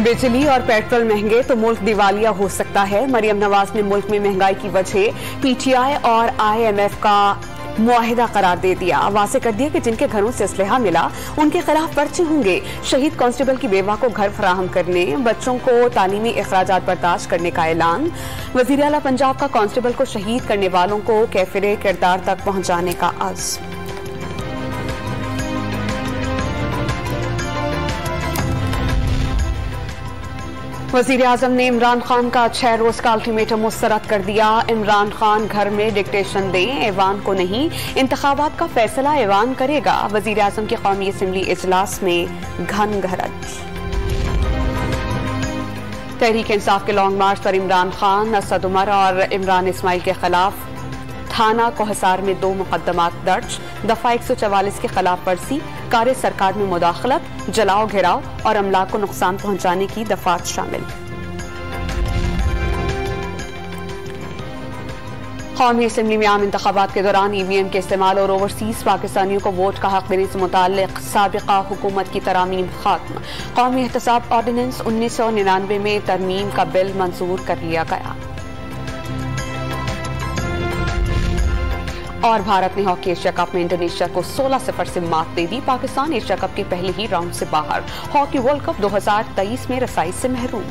बिजली और पेट्रोल महंगे तो मुल्क दिवालिया हो सकता है। मरियम नवाज ने मुल्क में महंगाई की वजह पीटीआई और IMF का मुआहिदा करार दे दिया। वाज़ेह कर दिया कि जिनके घरों से असलहा मिला उनके खिलाफ पर्चे होंगे। शहीद कांस्टेबल की बेवा को घर फराहम करने, बच्चों को तालीमी अखराजात बर्दाश्त करने का ऐलान। वज़ीर आला पंजाब का कांस्टेबल को शहीद करने वालों को कैफिरे किरदार तक पहुंचाने का अज़्म। वज़ीर आज़म ने इमरान खान का 6 रोज का अल्टीमेटम मुस्तरद कर दिया। इमरान खान घर में डिक्टेशन दें, ऐवान को नहीं। इंतखाबात का फैसला ऐवान करेगा। वज़ीर आज़म की कौमी असम्बली इजलास में घन घरत। तहरीक इंसाफ के लॉन्ग मार्च पर इमरान खान, असद उमर और इमरान इस्माइल के खिलाफ थाना कोहसार में 2 मुकदमात दर्ज। दफा 144 के खिलाफ वर्जी, कार्य सरकार में मुदाखलत, जलाओ घिराव और अमलाक को नुकसान पहुंचाने की दफात शामिल। कौमी असम्बली में आम इंतखाबात के दौरान EVM के इस्तेमाल और ओवरसीज पाकिस्तानियों को वोट का हक देने से मुताल्लिक साबिका हुकूमत की तरामीम खत्म। कौमी एहतसाब ऑर्डिनेंस 1999 में तरमीम का बिल मंजूर कर लिया गया। और भारत ने हॉकी एशिया कप में इंडोनेशिया को 16-0 से मात दे दी। पाकिस्तान एशिया कप के पहले ही राउंड से बाहर। हॉकी वर्ल्ड कप 2023 में रसाई से महरूम।